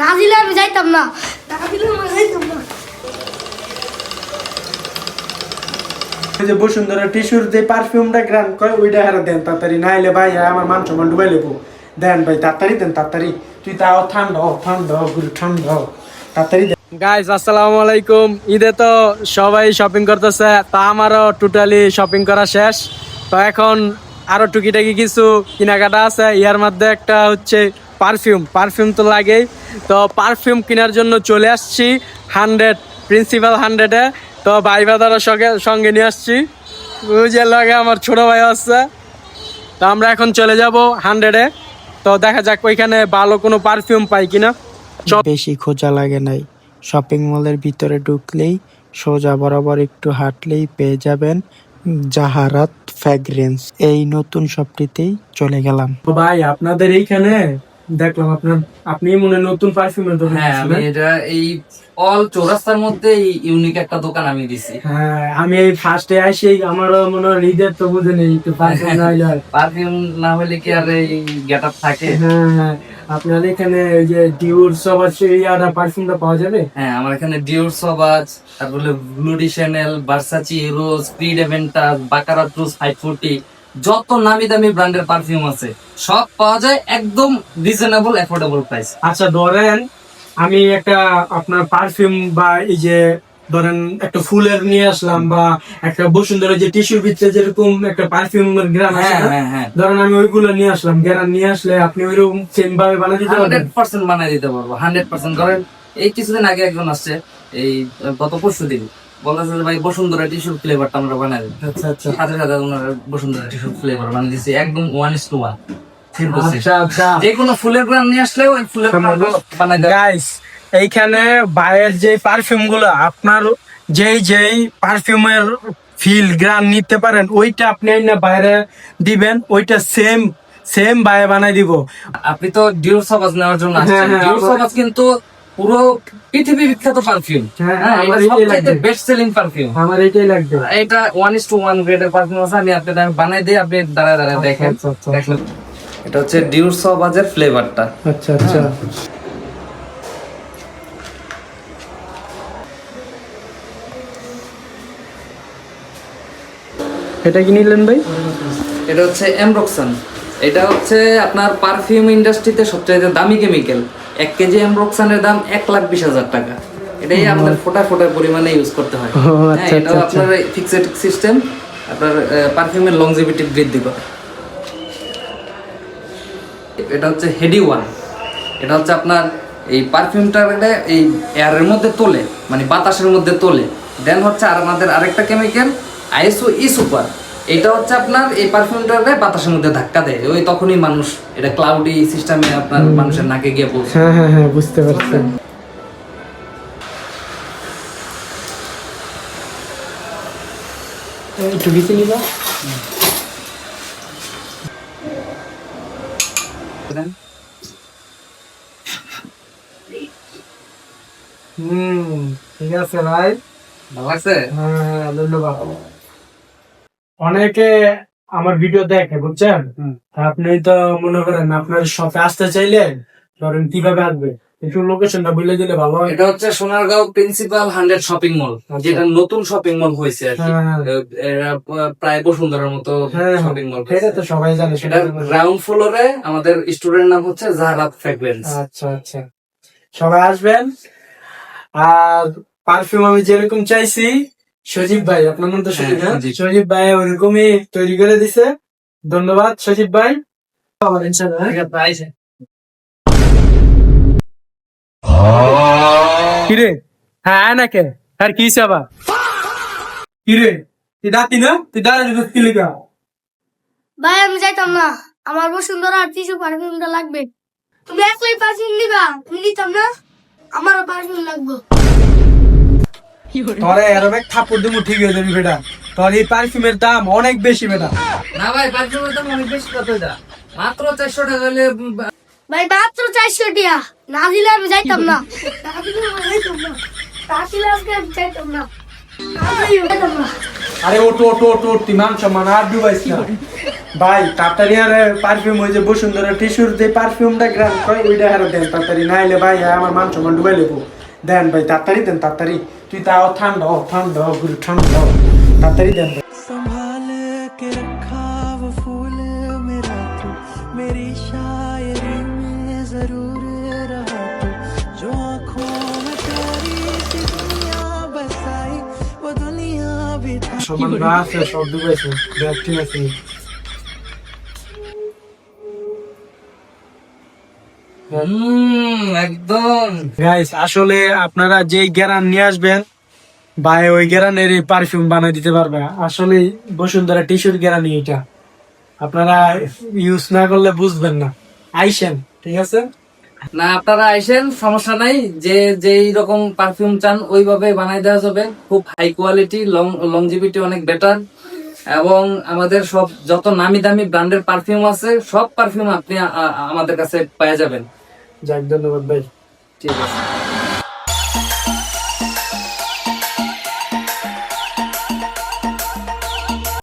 না দিলে আমি যাইতাম না, না দিলে আমি যাইতাম না। ওই যে বসুন্ধরা টিস্যুর যে পারফিউমটা গ্রান কয় ওইটা হারা দেন তাড়াতাড়ি, না হলে ভাই আমার মান সম্মান ডুবাই লেবো। দেন ভাই তাড়াতাড়ি দেন, তাড়াতাড়ি। তুই তাও ঠান্ডা ঠান্ডা তাড়াতাড়ি দেন। গাইস আসসালামু আলাইকুম। ঈদে তো সবাই শপিং করতেছে, তা আমারও টোটালি শপিং করা শেষ। তো এখন আরো টুকিটাকি কিছু কেনাকাটা আছে, ইয়ার মধ্যে একটা হচ্ছে পারফিউম তো লাগেই। তো পারফিউম কেনার জন্য চলে আসছি 100 প্রিন্সিপাল 100-এ। তো ভাই বাদারও সঙ্গে নিয়ে আসছি, ওই যে লাগে আমার ছোট ভাই আছে। তো আমরা এখন চলে যাব 100-এ। তো দেখা যাক ওইখানে ভালো কোনো পারফিউম পাই কিনা। বেশি খোঁজা লাগে নাই, শপিং মলের ভিতরে ঢুকলেই সোজা বরাবর একটু হাঁটলেই পেয়ে যাবেন জাহারাত ফ্র্যাগ্রেন্স। এই নতুন শপটিতেই চলে গেলাম। ভাই আপনাদের এইখানে দেখলাম আপনি মনে হয় নতুন পারফিউমের দোকান। হ্যাঁ, আমি এটা এই অল চৌরাস্তার মধ্যে ইউনিক একটা দোকান আমি দিছি। হ্যাঁ, আমি এই ফার্স্টে আসি, আমারও মনে হয় ঈদের তো বুঝে নেই একটু পারফিউম না হলে হয়। পারফিউম না হলে কি আর এই গেটআপ থাকে? হ্যাঁ, আপনার এখানে ওই যে ডিউর সব আছে, ইয়ারা পারফিউমটা পাওয়া যাবে? হ্যাঁ, আমার এখানে ডিওর সবাজ, তারপরে ব্লুডি শ্যানেল, ভার্সাচি, রোজ, স্পিড এভেন্টাস, বাকারা ট্রুস 540, যত নামি দামি ব্র্যান্ডের পারফিউম আছে সব পাওয়া যায় একদম রিজনেবল অ্যাফোর্ডেবল প্রাইস। আচ্ছা ধরেন আমি একটা আপনার পারফিউম বা এই যে ধরেন একটা ফুলের নিয়ে আসলাম, বা একটা বসুন্ধরা যে টিস্যুর ভিতরে যেরকম একটা পারফিউমের গ্রাম আছে না? ধরেন আমি ওইগুলো নিয়ে আসলাম, গ্রাম নিয়ে আসলে আপনি ওইরকম সেম ভাবে বানিয়ে দিতে পারবেন? 100% বানিয়ে দিতে পারবো, 100%। ধরেন এই কিছুদিন আগে একজন আসছে, এই গত পরশুদিন বলেছে যে ভাই বসুন্ধরা টিস্যুর ফ্লেভারটা আমরা বানাই দিই। আচ্ছা আচ্ছা সাথে সাথে ওনার বসুন্ধরা টিস্যুর ফ্লেভার বানিয়ে দিয়েছি একদম 1:1। আচ্ছা আচ্ছা। যে কোনো ফুলের গ্রাম নিয়ে আসলে ওই ফুলের গ্রাম বানাই দেয়। গাইস এইখানে বাইরের যে পারফিউম গুলো আপনার যেই পারফিউমের ফিল গ্রাম নিতে পারেন, ওইটা আপনি না বাইরে দিবেন, ওইটা সেম বাইরে বানাই দিব। আপনি তো ডিওর সবাজ নেওয়ার জন্য আসছেন। হ্যাঁ, ডিওর সবাজ কিন্তু পুরো পৃথিবী বিখ্যাত পারফিউম। হ্যাঁ, হ্যাঁ, আমার এটা এটাই সবচেয়ে লাগবে। Best selling perfume. আমার এটাই লাগবে। এটা 1:1 গ্রেডের পারফিউম আছে, আমি আপনাদের বানাই দিই, আপনি দাঁড়ায় দেখেন। আচ্ছা, আচ্ছা, দেখেন, এটা হচ্ছে ডিওর সবাজের ফ্লেভারটা। আচ্ছা আচ্ছা। এটা কি নিলেন ভাই? এটা হচ্ছে এমরক্সান। এটা হচ্ছে আপনার পারফিউম ইন্ডাস্ট্রিতে সবচেয়ে দামি কেমিক্যাল। 1 কেজি এমরক্সানের দাম 1,20,000 টাকা। এটাই আমাদের ফোটা পরিমাণে ইউজ করতে হয়। আচ্ছা, এটা আপনার ফিক্সড সিস্টেম, আপনার পারফিউমের লংজিভিটি বৃদ্ধি করে। এটা হচ্ছে হেডি ওয়ান। এটা হচ্ছে আপনার এই পারফিউমটাকে এই এয়ারের মধ্যে তোলে, মানে বাতাসের মধ্যে তোলে। দেন হচ্ছে আর আমাদের আরেকটা কেমিক্যাল আইএসও ই সুপার। এটা হচ্ছে আপনার এই পারফিউমটাকে বাতাসের মধ্যে ধাক্কা দেয়, ওই তখনই মানুষ এটা ক্লাউডি সিস্টেমে আপনার মানুষের নাকে গিয়ে পৌঁছে। হ্যাঁ হ্যাঁ হ্যাঁ, বুঝতে পারছি। একটু বেশি নিবা। ঠিক আছে ভাই, ভালো লাগছে? হ্যাঁ ধন্যবাদ। অনেকে আমার ভিডিও দেখে বুঝছেন, আপনি তো মনে করেন আপনার শপে আসতে চাইলে ধরেন কিভাবে আসবে, একটু লোকেশনটা বলে দিলে ভালো হয়। এটা হচ্ছে সোনারগাঁও প্রিন্সিপাল 100 শপিং মল, যেটা নতুন শপিং মল হয়েছে আর কি। এরা প্রায় বসুন্ধরার মতো শপিং মল। এটা তো সবাই জানে। সেটা গ্রাউন্ড ফ্লোরে আমাদের স্টুডেন্ট নাম হচ্ছে জাহারাত ফ্র্যাগ্রেন্স। আচ্ছা আচ্ছা, সবাই আসবেন। আর পারফিউম আমি যেরকম চাইছি, সজীব ভাই, আপনার নাম তো সজীব, সজীব ভাই ওরকমই তৈরি করে দিছে। ধন্যবাদ সজীব ভাই। কিরে হ্যাঁ নাকে আর কি সেবা কিরে, তুই দাঁতি না, তুই দাঁড়িয়ে লিখা। ভাই আমি যাইতাম না, আমার বসুন্ধরা আর টিস্যু পারফিউমটা লাগবে। তুমি একলাই পারফিউম নিবা, তুমি নিতাম না, আমারও পারফিউম লাগবে। তোরে এরবে থাপ্পড় দিমু, ঠিক হয়ে যাবি বেটা। তোর এই পারফিউমের দাম অনেক বেশি বেটা। না ভাই, পারফিউমের দাম অনেক বেশি। কত এটা? মাত্র 400 টাকা হলে। ভাই মাত্র 400 টাকা, না দিলে আমি যাইতাম না, না দিলে আমি যাইতাম না, না দিলে আজকে আমি যাইতাম না, না দিলে আমি যাইতাম না। আরে ওটো ওটো ওটো ওট, তুই মান সম্মান আর ডুবাইস না ভাই। তাড়াতাড়ি আর পারফিউম ওই যে বসুন্ধরা টিস্যুর যে পারফিউমটা গ্রাম করে ওইটা হারা দেন তাড়াতাড়ি, নাইলে ভাই আমার মান সম্মান ডুবাই লেবো। দেন ভাই তাড়াতাড়ি দেন তাড়াতাড়ি, তুই তাও ঠান্ডা হ ঠান্ডা হ গুরু ঠান্ডা হ, তাড়াতাড়ি দেন ভাই। संभाल के रखा वो फूल मेरा तू, मेरी शायरी में जरूर रहा तू, जो आँखों में प्यारी सी दुनिया बसाई वो दुनिया भी था। সম্মান না আছে সব ডুবাইছে, দেখ ঠিক আছে। একদম গাইস আসলে আপনারা যেই গ্যারান নিয়ে আসবেন ভাই ওই গ্যারানের পারফিউম বানিয়ে দিতে পারবে। আসলে বসুন্ধরা টিস্যুর গ্যারানি এটা, আপনারা ইউজ না করলে বুঝবেন না। আইসেন, ঠিক আছে? না, আপনারা আইসেন, সমস্যা নাই। যে যেই রকম পারফিউম চান ওইভাবে বানাই দেওয়া যাবে। খুব হাই কোয়ালিটি, লংজিভিটি অনেক বেটার, এবং আমাদের সব যত নামি দামি ব্র্যান্ডের পারফিউম আছে সব পারফিউম আপনি আমাদের কাছে পেয়ে যাবেন। যাক, ধন্যবাদ ভাই। ঠিক আছে।